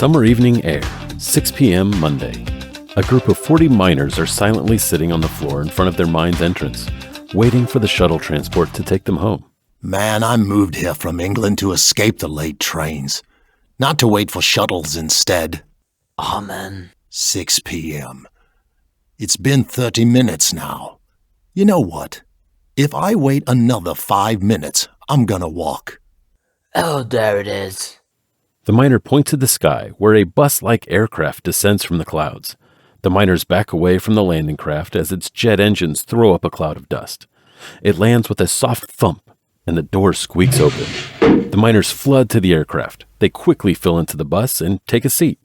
Summer evening air, 6 p.m. Monday. A group of 40 miners are silently sitting on the floor in front of their mine's entrance, waiting for the shuttle transport to take them home. Man, I moved here from England to escape the late trains, not to wait for shuttles instead. Amen. 6 p.m. It's been 30 minutes now. You know what? If I wait another 5 minutes, I'm gonna walk. Oh, there it is. The miner points to the sky, where a bus-like aircraft descends from the clouds. The miners back away from the landing craft as its jet engines throw up a cloud of dust. It lands with a soft thump, and the door squeaks open. The miners flood to the aircraft. They quickly fill into the bus and take a seat.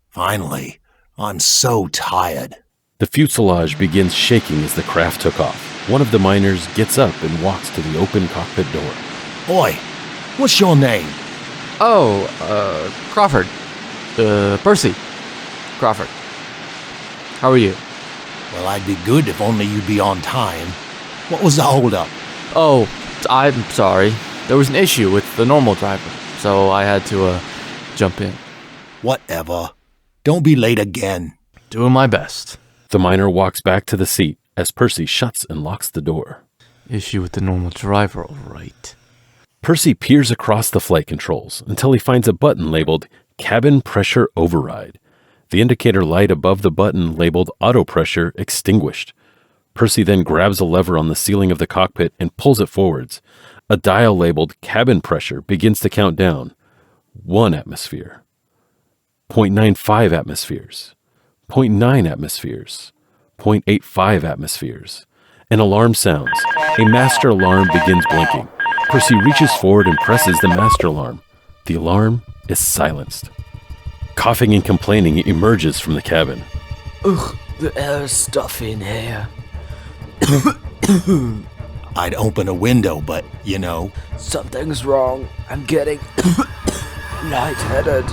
Finally, I'm so tired. The fuselage begins shaking as the craft took off. One of the miners gets up and walks to the open cockpit door. Oi, what's your name? Oh, Crawford. Percy Crawford. How are you? Well, I'd be good if only you'd be on time. What was the holdup? Oh, I'm sorry. There was an issue with the normal driver, so I had to, jump in. Whatever. Don't be late again. Doing my best. The miner walks back to the seat as Percy shuts and locks the door. Issue with the normal driver, all right. Percy peers across the flight controls until he finds a button labeled Cabin Pressure Override. The indicator light above the button labeled Auto Pressure extinguished. Percy then grabs a lever on the ceiling of the cockpit and pulls it forwards. A dial labeled Cabin Pressure begins to count down. 1 atmosphere. 0.95 atmospheres. 0.9 atmospheres. 0.85 atmospheres. An alarm sounds. A master alarm begins blinking. Percy reaches forward and presses the master alarm. The alarm is silenced. Coughing and complaining emerges from the cabin. Ugh, the air's stuffy in here. I'd open a window, but, you know. Something's wrong. I'm getting lightheaded.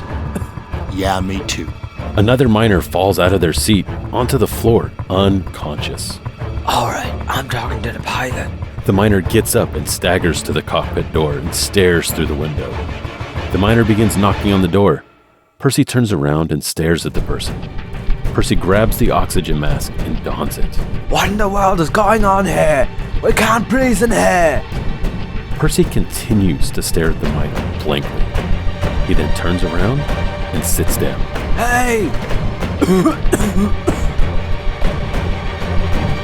Yeah, me too. Another miner falls out of their seat onto the floor, unconscious. Alright, I'm talking to the pilot. The miner gets up and staggers to the cockpit door and stares through the window. The miner begins knocking on the door. Percy turns around and stares at the person. Percy grabs the oxygen mask and dons it. What in the world is going on here? We can't breathe in here. Percy continues to stare at the miner blankly. He then turns around and sits down. Hey!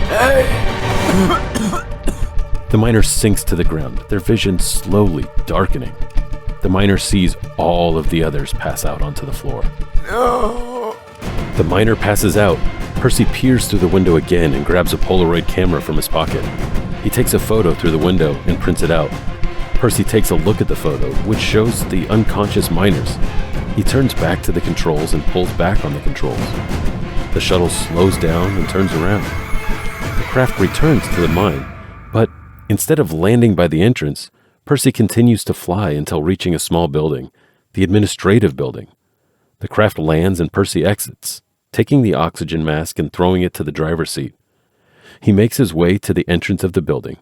Hey! The miner sinks to the ground, their vision slowly darkening. The miner sees all of the others pass out onto the floor. No! The miner passes out. Percy peers through the window again and grabs a Polaroid camera from his pocket. He takes a photo through the window and prints it out. Percy takes a look at the photo, which shows the unconscious miners. He turns back to the controls and pulls back on the controls. The shuttle slows down and turns around. The craft returns to the mine, but instead of landing by the entrance, Percy continues to fly until reaching a small building, the administrative building. The craft lands and Percy exits, taking the oxygen mask and throwing it to the driver's seat. He makes his way to the entrance of the building.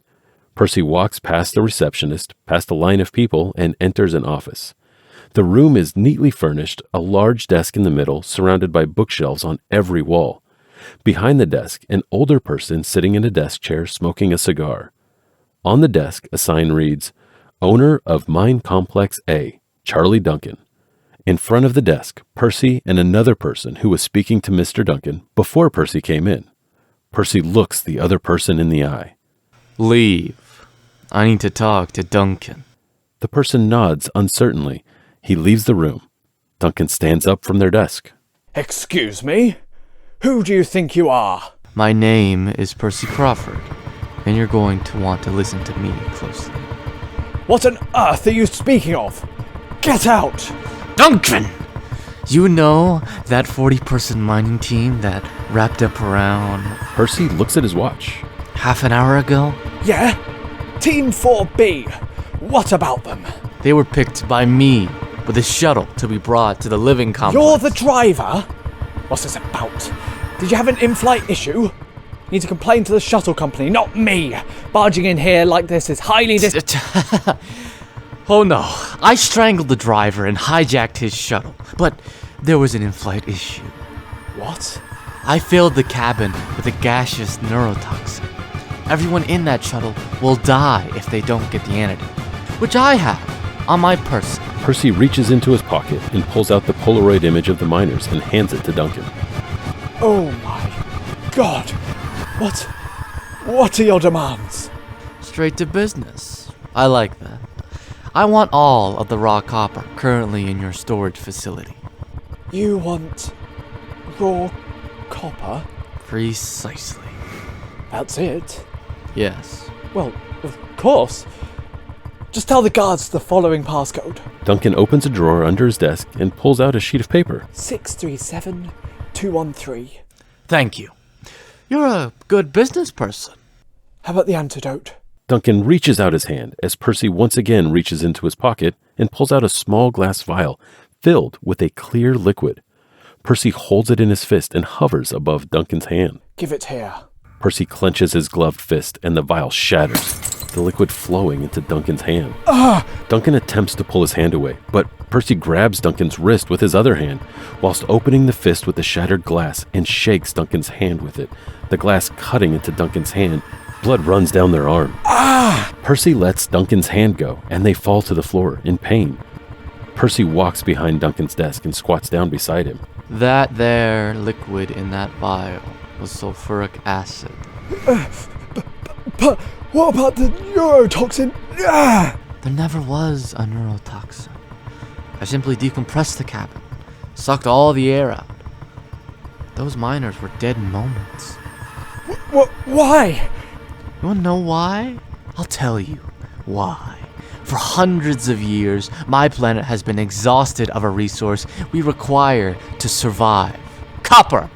Percy walks past the receptionist, past a line of people, and enters an office. The room is neatly furnished, a large desk in the middle, surrounded by bookshelves on every wall. Behind the desk, an older person sitting in a desk chair smoking a cigar. On the desk, a sign reads, Owner of Mine Complex A, Charlie Duncan. In front of the desk, Percy and another person who was speaking to Mr. Duncan before Percy came in. Percy looks the other person in the eye. Leave. I need to talk to Duncan. The person nods uncertainly. He leaves the room. Duncan stands up from their desk. Excuse me? Who do you think you are? My name is Percy Crawford, and you're going to want to listen to me closely. What on earth are you speaking of? Get out! Duncan! You know that 40-person mining team that wrapped up around Percy looks at his watch. half an hour ago? Yeah? Team 4B. What about them? They were picked by me with a shuttle to be brought to the living complex. You're the driver? What's this about? Did you have an in-flight issue? You need to complain to the shuttle company, not me. Barging in here like this is highly Oh no, I strangled the driver and hijacked his shuttle, but there was an in-flight issue. What? I filled the cabin with a gaseous neurotoxin. Everyone in that shuttle will die if they don't get the antidote, which I have on my person. Percy reaches into his pocket and pulls out the Polaroid image of the miners and hands it to Duncan. Oh my God. What are your demands? Straight to business. I like that. I want all of the raw copper currently in your storage facility. You want raw copper? Precisely. That's it? Yes. Well, of course. Just tell the guards the following passcode. Duncan opens a drawer under his desk and pulls out a sheet of paper. 637213. Thank you. You're a good business person. How about the antidote? Duncan reaches out his hand as Percy once again reaches into his pocket and pulls out a small glass vial filled with a clear liquid. Percy holds it in his fist and hovers above Duncan's hand. Give it here. Percy clenches his gloved fist and the vial shatters, the liquid flowing into Duncan's hand. Duncan attempts to pull his hand away, but Percy grabs Duncan's wrist with his other hand, whilst opening the fist with the shattered glass and shakes Duncan's hand with it, the glass cutting into Duncan's hand. Blood runs down their arm. Percy lets Duncan's hand go, and they fall to the floor in pain. Percy walks behind Duncan's desk and squats down beside him. That there liquid in that vial was sulfuric acid. But what about the neurotoxin? There never was a neurotoxin. I simply decompressed the cabin, sucked all the air out. Those miners were dead in moments. Why? You wanna know why? I'll tell you why. For hundreds of years, my planet has been exhausted of a resource we require to survive. Copper!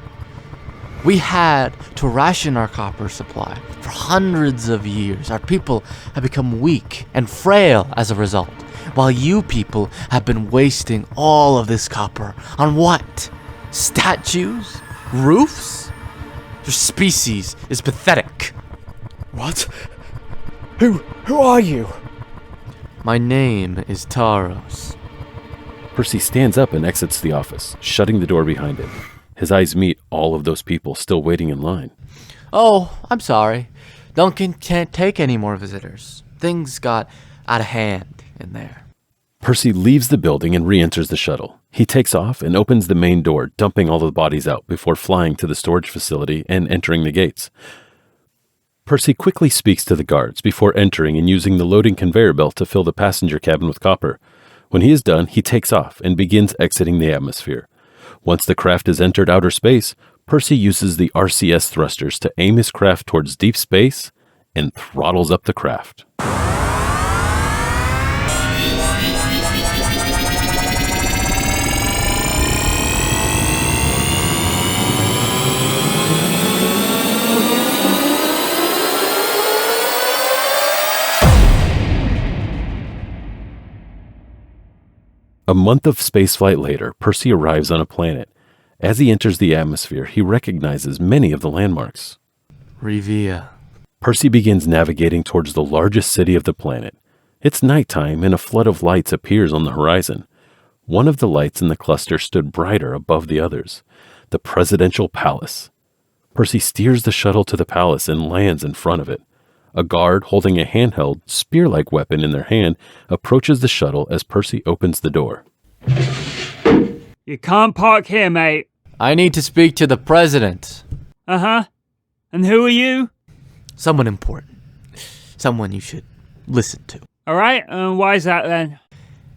We had to ration our copper supply. For hundreds of years, our people have become weak and frail as a result, while you people have been wasting all of this copper on what? Statues? Roofs? Your species is pathetic. What? Who are you? My name is Tarros. Percy stands up and exits the office, shutting the door behind him. His eyes meet all of those people still waiting in line. Oh, I'm sorry. Duncan can't take any more visitors. Things got out of hand in there. Percy leaves the building and re-enters the shuttle. He takes off and opens the main door, dumping all the bodies out before flying to the storage facility and entering the gates. Percy quickly speaks to the guards before entering and using the loading conveyor belt to fill the passenger cabin with copper. When he is done, he takes off and begins exiting the atmosphere. Once the craft has entered outer space, Percy uses the RCS thrusters to aim his craft towards deep space and throttles up the craft. A month of spaceflight later, Percy arrives on a planet. As he enters the atmosphere, he recognizes many of the landmarks. Revia. Percy begins navigating towards the largest city of the planet. It's nighttime and a flood of lights appears on the horizon. One of the lights in the cluster stood brighter above the others. The presidential palace. Percy steers the shuttle to the palace and lands in front of it. A guard holding a handheld, spear-like weapon in their hand approaches the shuttle as Percy opens the door. You can't park here, mate. I need to speak to the president. Uh-huh. And who are you? Someone important. Someone you should listen to. Alright, why is that then?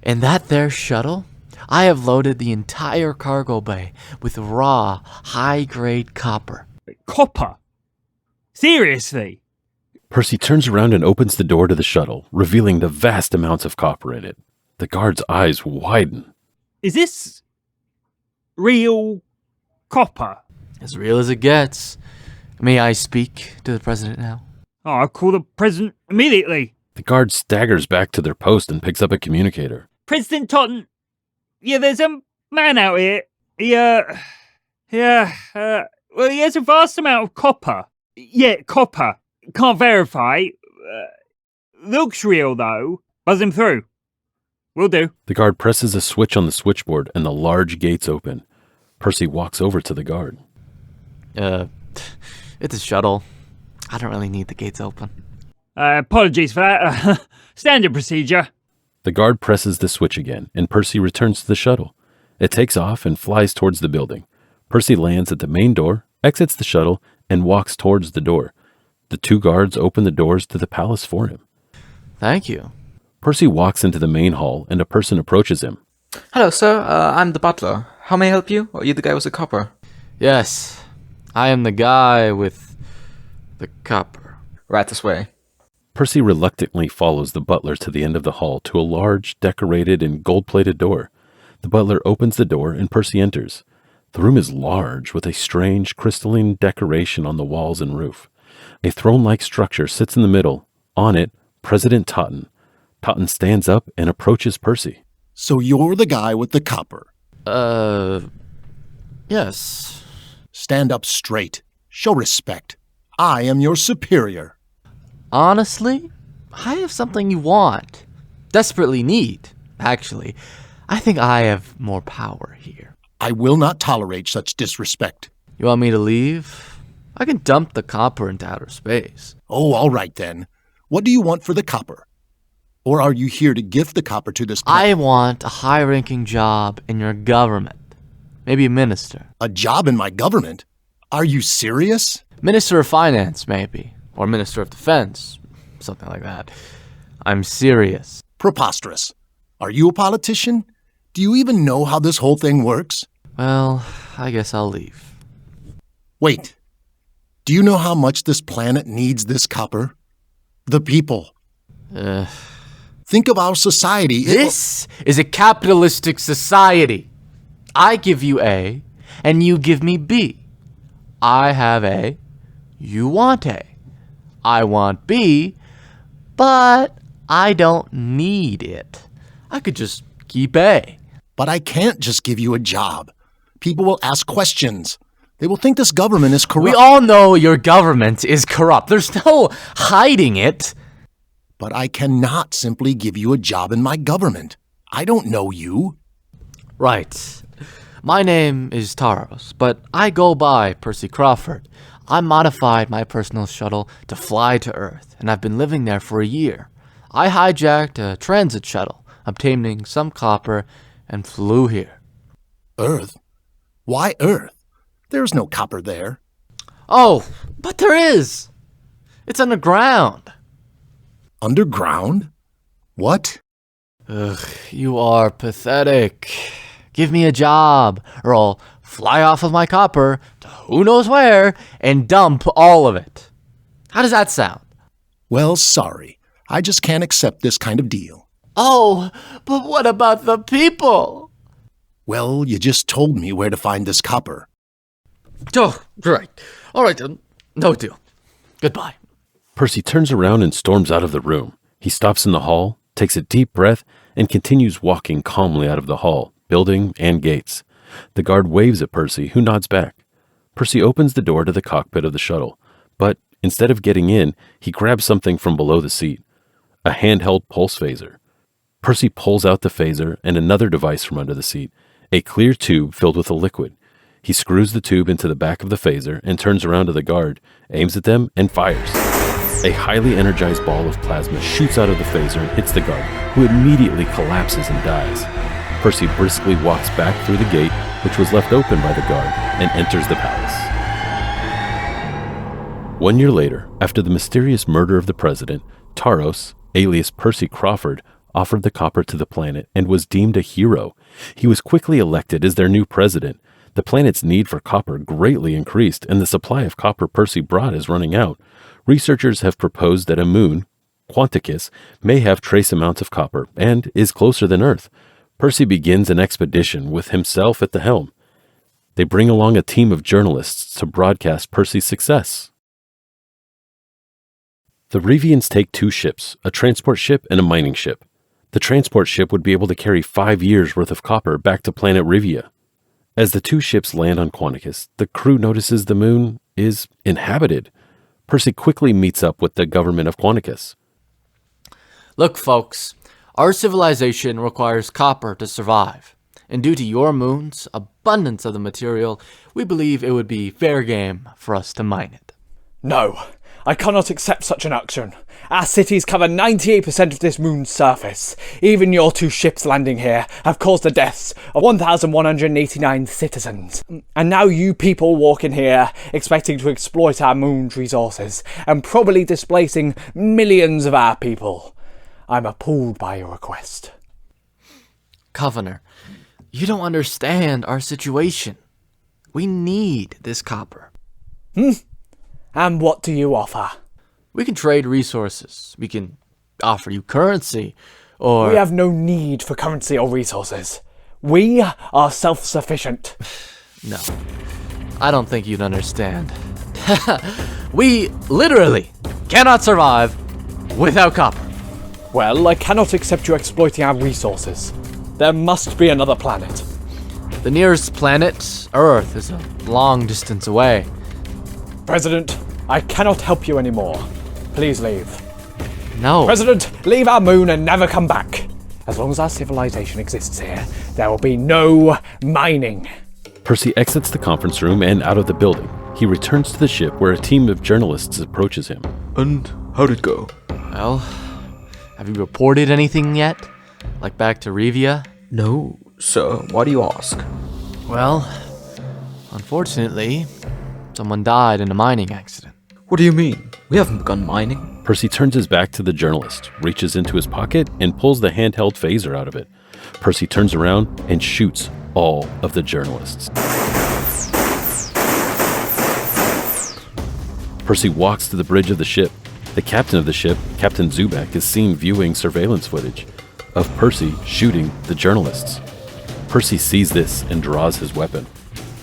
In that there shuttle, I have loaded the entire cargo bay with raw, high-grade copper. Copper? Seriously? Percy turns around and opens the door to the shuttle, revealing the vast amounts of copper in it. The guard's eyes widen. Is this real copper? As real as it gets. May I speak to the president now? Oh, I'll call the president immediately. The guard staggers back to their post and picks up a communicator. President Totten, yeah, there's a man out here. He has a vast amount of copper. Yeah, copper. Can't verify. Looks real, though. Buzz him through. Will do. The guard presses a switch on the switchboard and the large gates open. Percy walks over to the guard. It's a shuttle. I don't really need the gates open. Apologies for that. Standard procedure. The guard presses the switch again, and Percy returns to the shuttle. It takes off and flies towards the building. Percy lands at the main door, exits the shuttle, and walks towards the door. The two guards open the doors to the palace for him. Thank you. Percy walks into the main hall, and a person approaches him. Hello, sir. I'm the butler. How may I help you? Or are you the guy with the copper? Yes, I am the guy with the copper. Right this way. Percy reluctantly follows the butler to the end of the hall to a large, decorated, and gold-plated door. The butler opens the door, and Percy enters. The room is large, with a strange, crystalline decoration on the walls and roof. A throne-like structure sits in the middle. On it, President Totten. Totten stands up and approaches Percy. So you're the guy with the copper. Yes. Stand up straight. Show respect. I am your superior. Honestly, I have something you want. Desperately need, actually. I think I have more power here. I will not tolerate such disrespect. You want me to leave? I can dump the copper into outer space. Oh, all right then. What do you want for the copper? Or are you here to gift the copper to this... I want a high-ranking job in your government. Maybe a minister. A job in my government? Are you serious? Minister of Finance, maybe. Or Minister of Defense. Something like that. I'm serious. Preposterous. Are you a politician? Do you even know how this whole thing works? Well, I guess I'll leave. Wait. Do you know how much this planet needs this copper? The people. Think of our society. This is a capitalistic society. I give you A, and you give me B. I have A, you want A. I want B, but I don't need it. I could just keep A. But I can't just give you a job. People will ask questions. They will think this government is corrupt. We all know your government is corrupt. There's no hiding it. But I cannot simply give you a job in my government. I don't know you. Right. My name is Tarros, but I go by Percy Crawford. I modified my personal shuttle to fly to Earth, and I've been living there for a year. I hijacked a transit shuttle, obtaining some copper, and flew here. Earth? Why Earth? There's no copper there. Oh, but there is. It's underground. Underground? What? Ugh, you are pathetic. Give me a job, or I'll fly off with my copper to who knows where and dump all of it. How does that sound? Well, sorry. I just can't accept this kind of deal. Oh, but what about the people? Well, you just told me where to find this copper. Oh, right. All right, then. No deal. Goodbye. Percy turns around and storms out of the room. He stops in the hall, takes a deep breath, and continues walking calmly out of the hall, building, and gates. The guard waves at Percy, who nods back. Percy opens the door to the cockpit of the shuttle, but instead of getting in, he grabs something from below the seat, a handheld pulse phaser. Percy pulls out the phaser and another device from under the seat, a clear tube filled with a liquid. He screws the tube into the back of the phaser and turns around to the guard, aims at them, and fires. A highly energized ball of plasma shoots out of the phaser and hits the guard, who immediately collapses and dies. Percy briskly walks back through the gate, which was left open by the guard, and enters the palace. 1 year later, after the mysterious murder of the president, Tarros, alias Percy Crawford, offered the copper to the planet and was deemed a hero. He was quickly elected as their new president. The planet's need for copper greatly increased, and the supply of copper Percy brought is running out. Researchers have proposed that a moon, Quanticus, may have trace amounts of copper and is closer than Earth. Percy begins an expedition with himself at the helm. They bring along a team of journalists to broadcast Percy's success. The Revians take 2 ships, a transport ship and a mining ship. The transport ship would be able to carry 5 years' worth of copper back to planet Rivia. As the 2 ships land on Quanticus, the crew notices the moon is inhabited. Percy quickly meets up with the government of Quanticus. Look, folks, Our civilization requires copper to survive, and due to your moon's abundance of the material, we believe it would be fair game for us to mine it. No, I cannot accept such an action. Our cities cover 98% of this moon's surface. Even your 2 ships landing here have caused the deaths of 1,189 citizens. And now you people walk in here expecting to exploit our moon's resources and probably displacing millions of our people. I'm appalled by your request. Governor, you don't understand our situation. We need this copper. And what do you offer? We can trade resources. We can offer you currency, or... We have no need for currency or resources. We are self-sufficient. No, I don't think you'd understand. We literally cannot survive without copper. Well, I cannot accept you exploiting our resources. There must be another planet. The nearest planet, Earth, is a long distance away. President, I cannot help you anymore. Please leave. No. President, leave our moon and never come back. As long as our civilization exists here, there will be no mining. Percy exits the conference room and out of the building. He returns to the ship where a team of journalists approaches him. And how'd it go? Well, have you reported anything yet? Like back to Revia? No, so why do you ask? Well, unfortunately, someone died in a mining accident. What do you mean? We haven't begun mining. Percy turns his back to the journalist, reaches into his pocket, and pulls the handheld phaser out of it. Percy turns around and shoots all of the journalists. Percy walks to the bridge of the ship. The captain of the ship, Captain Zubak, is seen viewing surveillance footage of Percy shooting the journalists. Percy sees this and draws his weapon.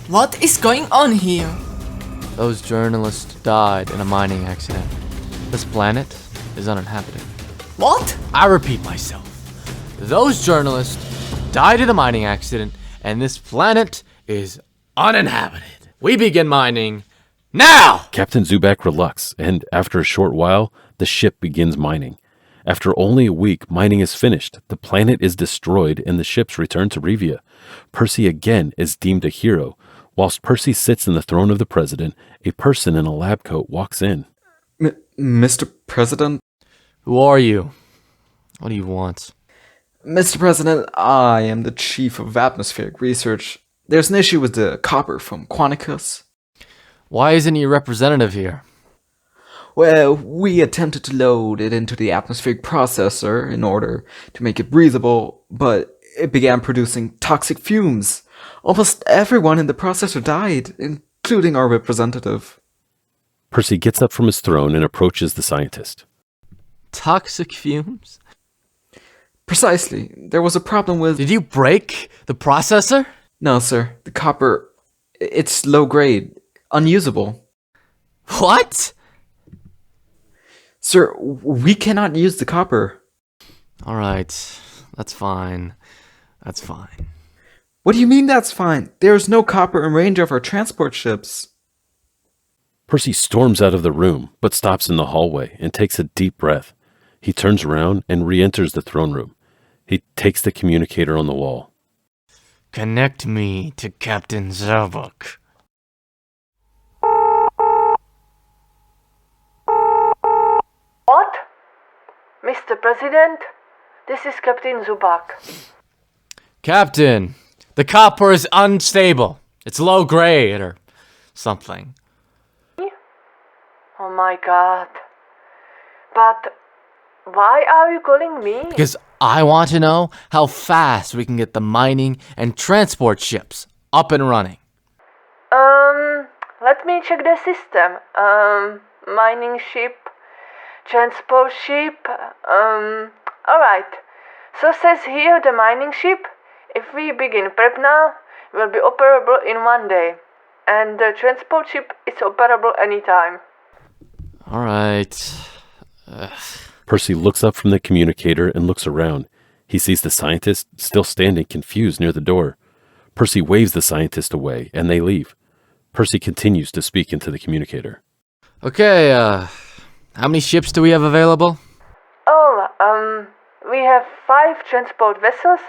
What is going on here? Those journalists died in a mining accident. This planet is uninhabited. What? I repeat myself. Those journalists died in a mining accident, and this planet is uninhabited. We begin mining now! Captain Zubak relucts, and after a short while, the ship begins mining. After only a week, mining is finished, the planet is destroyed, and the ships return to Revia. Percy again is deemed a hero. Whilst Percy sits in the throne of the president, a person in a lab coat walks in. Mr. President? Who are you? What do you want? Mr. President, I am the chief of atmospheric research. There's an issue with the copper from Quanicus. Why isn't your representative here? Well, we attempted to load it into the atmospheric processor in order to make it breathable, but it began producing toxic fumes. Almost everyone in the processor died, including our representative. Percy gets up from his throne and approaches the scientist. Toxic fumes? Precisely. There was a problem with... Did you break the processor? No, sir. The copper... It's low grade. Unusable. What? Sir, we cannot use the copper. Alright, that's fine. That's fine. What do you mean that's fine? There's no copper in range of our transport ships. Percy storms out of the room, but stops in the hallway and takes a deep breath. He turns around and re-enters the throne room. He takes the communicator on the wall. Connect me to Captain Zubak. What? Mr. President? This is Captain Zubak. Captain, the copper is unstable. It's low grade or something. Oh my god. But why are you calling me? Because I want to know how fast we can get the mining and transport ships up and running. Let me check the system. Mining ship, transport ship, alright. So says here the mining ship, if we begin prep now, will be operable in 1 day. And the transport ship is operable anytime. Alright. Percy looks up from the communicator and looks around. He sees the scientist still standing confused near the door. Percy waves the scientist away, and they leave. Percy continues to speak into the communicator. Okay, how many ships do we have available? Oh, we have 5 transport vessels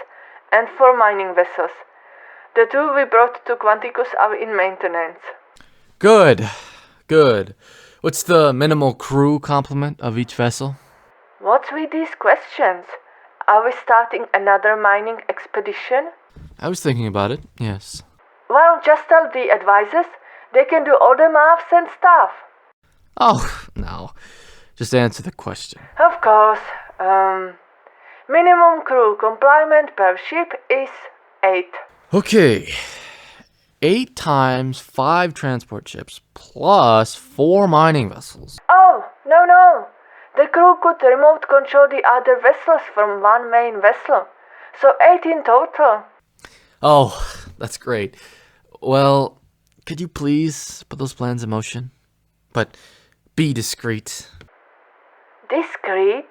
and 4 mining vessels. The 2 we brought to Quanticus are in maintenance. Good. What's the minimal crew complement of each vessel? What's with these questions? Are we starting another mining expedition? I was thinking about it, yes. Well, just tell the advisors. They can do all the maths and stuff. Oh, no. Just answer the question. Of course. Minimum crew complement per ship is 8. Okay. 8 times 5 transport ships plus 4 mining vessels. Oh, no. The crew could remote control the other vessels from one main vessel. So 8 in total. Oh, that's great. Well, could you please put those plans in motion? But be discreet. Discreet?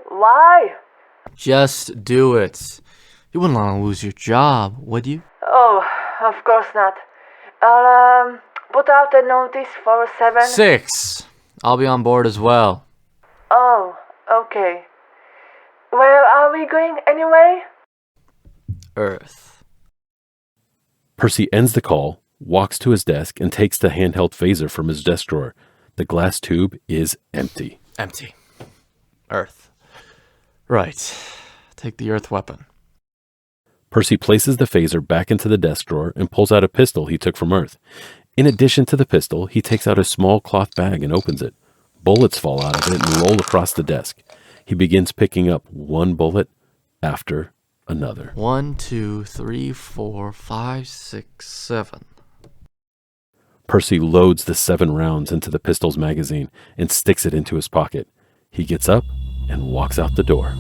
Why? Just do it. You wouldn't want to lose your job, would you? Oh, of course not. I'll put out a notice for 7. 6. I'll be on board as well. Oh, okay. Where are we going anyway? Earth. Percy ends the call, walks to his desk, and takes the handheld phaser from his desk drawer. The glass tube is empty. Empty. Earth. Right. Take the Earth weapon. Percy places the phaser back into the desk drawer and pulls out a pistol he took from Earth. In addition to the pistol, he takes out a small cloth bag and opens it. Bullets fall out of it and roll across the desk. He begins picking up one bullet after another. 1, 2, 3, 4, 5, 6, 7. Percy loads the 7 rounds into the pistol's magazine and sticks it into his pocket. He gets up and walks out the door.